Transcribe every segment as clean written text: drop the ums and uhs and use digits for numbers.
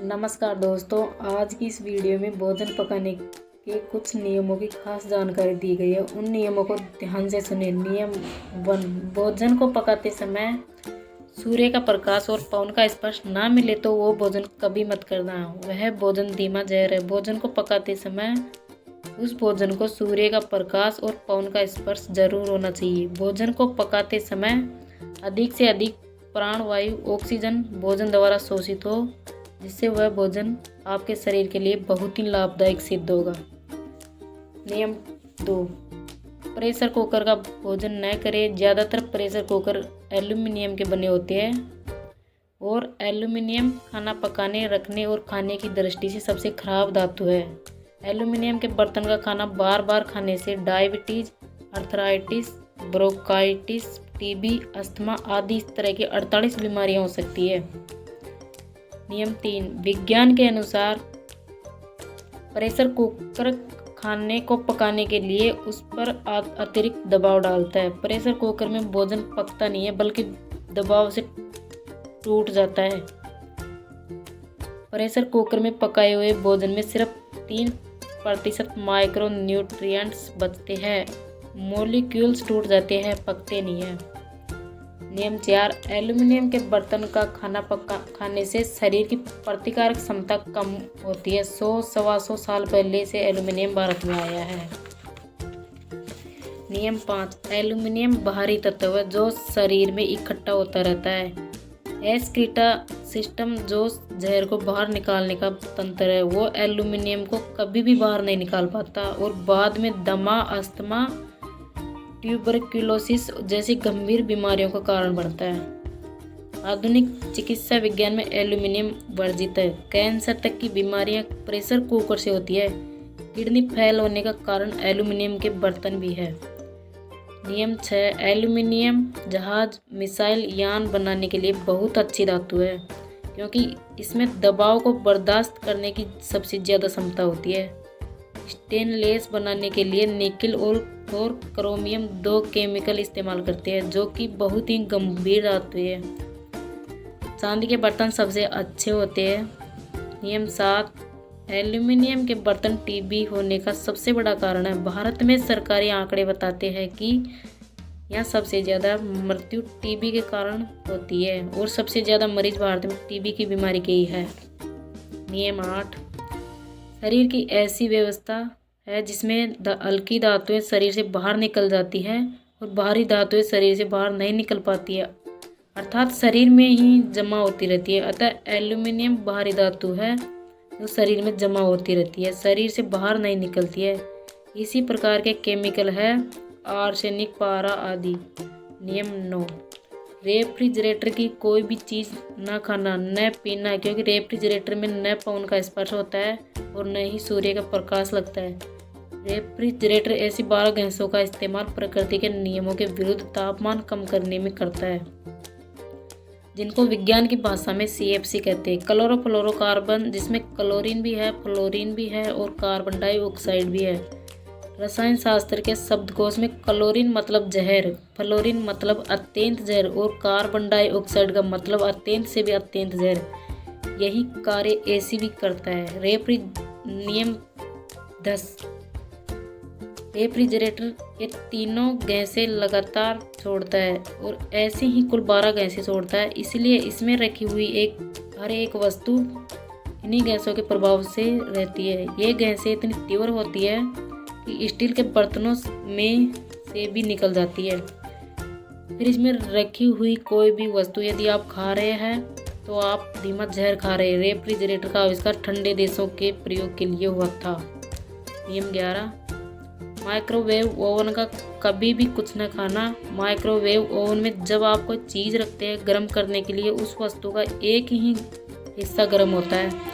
नमस्कार दोस्तों, आज की इस वीडियो में भोजन पकाने के कुछ नियमों की खास जानकारी दी गई है। उन नियमों को ध्यान से सुनिए। नियम 1, भोजन को पकाते समय सूर्य का प्रकाश और पवन का स्पर्श ना मिले तो वो भोजन कभी मत करना। वह भोजन धीमा जहर है। भोजन को पकाते समय उस भोजन को सूर्य का प्रकाश और पवन का स्पर्श जरूर होना चाहिए। भोजन को पकाते समय अधिक से अधिक प्राणवायु ऑक्सीजन भोजन द्वारा शोषित हो, जिससे वह भोजन आपके शरीर के लिए बहुत ही लाभदायक सिद्ध होगा। नियम 2, प्रेशर कुकर का भोजन न करें। ज़्यादातर प्रेशर कुकर एल्यूमीनियम के बने होते हैं और एल्यूमीनियम खाना पकाने, रखने और खाने की दृष्टि से सबसे खराब धातु है। एल्यूमीनियम के बर्तन का खाना बार बार खाने से diabetes, arthritis, bronchitis, TB, asthma आदि इस तरह की 48 बीमारियां हो सकती है। नियम 3, विज्ञान के अनुसार प्रेशर कुकर खाने को पकाने के लिए उस पर अतिरिक्त दबाव डालता है। प्रेशर कुकर में भोजन पकता नहीं है, बल्कि दबाव से टूट जाता है। प्रेशर कुकर में पकाए हुए भोजन में सिर्फ 3% माइक्रो न्यूट्रिएंट्स बचते हैं। मॉलिक्यूल्स टूट जाते हैं, पकते नहीं हैं। नियम 4, एल्यूमीनियम के बर्तन का खाना खाने से शरीर की प्रतिकारक क्षमता कम होती है। 100-125 साल पहले से एल्यूमीनियम भारत में आया है। नियम 5, एल्यूमीनियम बाहरी तत्व है जो शरीर में इकट्ठा होता रहता है। एस्क्रीटा सिस्टम जो जहर को बाहर निकालने का तंत्र है, वो एल्यूमीनियम को कभी भी बाहर नहीं निकाल पाता और बाद में दमा, अस्थमा, ट्यूबरक्यूलोसिस जैसी गंभीर बीमारियों का कारण बनता है। आधुनिक चिकित्सा विज्ञान में एल्यूमीनियम वर्जित है। कैंसर तक की बीमारियां प्रेशर कुकर से होती है। किडनी फेल होने का कारण एल्यूमीनियम के बर्तन भी है। नियम 6, एल्यूमीनियम जहाज, मिसाइल, यान बनाने के लिए बहुत अच्छी धातु है, क्योंकि इसमें दबाव को बर्दाश्त करने की सबसे ज़्यादा क्षमता होती है। स्टेनलेस बनाने के लिए निकेल और क्रोमियम 2 केमिकल इस्तेमाल करते हैं, जो कि बहुत ही गंभीर धातु है। चांदी के बर्तन सबसे अच्छे होते हैं। नियम 7, एल्यूमीनियम के बर्तन टीबी होने का सबसे बड़ा कारण है। भारत में सरकारी आंकड़े बताते हैं कि यहाँ सबसे ज़्यादा मृत्यु टीबी के कारण होती है और सबसे ज़्यादा मरीज भारत में टीबी की बीमारी के ही है। नियम 8, शरीर की ऐसी व्यवस्था है जिसमें हल्की धातुएं शरीर से बाहर निकल जाती हैं और बाहरी धातुएं शरीर से बाहर नहीं निकल पाती है, अर्थात शरीर में ही जमा होती रहती है। अतः एल्यूमीनियम बाहरी धातु है जो शरीर में जमा होती रहती है, शरीर से बाहर नहीं निकलती है। इसी प्रकार के केमिकल है आर्सेनिक, पारा आदि। नियम 9, रेफ्रिजरेटर की कोई भी चीज़ न खाना, न पीना, क्योंकि रेफ्रिजरेटर में न पवन का स्पर्श होता है और न ही सूर्य का प्रकाश लगता है। रेफ्रिजरेटर ऐसी 12 गैसों का इस्तेमाल प्रकृति के नियमों के विरुद्ध तापमान कम करने में करता है, जिनको विज्ञान की भाषा में CFC कहते हैं। क्लोरोफ्लोरोकार्बन, जिसमें क्लोरीन भी है, फ्लोरीन भी है और कार्बन डाइऑक्साइड भी है। रसायन शास्त्र के शब्दकोश में क्लोरीन मतलब जहर, फ्लोरीन मतलब अत्यंत जहर और कार्बन डाइऑक्साइड का मतलब अत्यंत से भी अत्यंत जहर। यही कार्य AC भी करता है। नियम 10, रेफ्रिजरेटर ये तीनों गैसें लगातार छोड़ता है और ऐसे ही कुल 12 गैसें छोड़ता है। इसलिए इसमें रखी हुई हर एक वस्तु इन्हीं गैसों के प्रभाव से रहती है। ये गैसें इतनी तीव्र होती है कि स्टील के बर्तनों में से भी निकल जाती है। फ्रिज में रखी हुई कोई भी वस्तु यदि आप खा रहे हैं तो आप धीमा जहर खा रहे हैं। रेफ्रिजरेटर का आविष्कार ठंडे देशों के प्रयोग के लिए हुआ था। नियम 11, माइक्रोवेव ओवन का कभी भी कुछ न खाना। माइक्रोवेव ओवन में जब आप कोई चीज़ रखते हैं गर्म करने के लिए, उस वस्तु का एक ही हिस्सा गर्म होता है।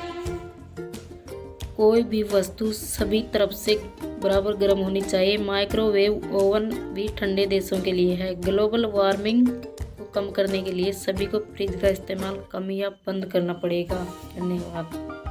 कोई भी वस्तु सभी तरफ से बराबर गर्म होनी चाहिए। माइक्रोवेव ओवन भी ठंडे देशों के लिए है। ग्लोबल वार्मिंग को कम करने के लिए सभी को फ्रिज का इस्तेमाल कम या बंद करना पड़ेगा। धन्यवाद।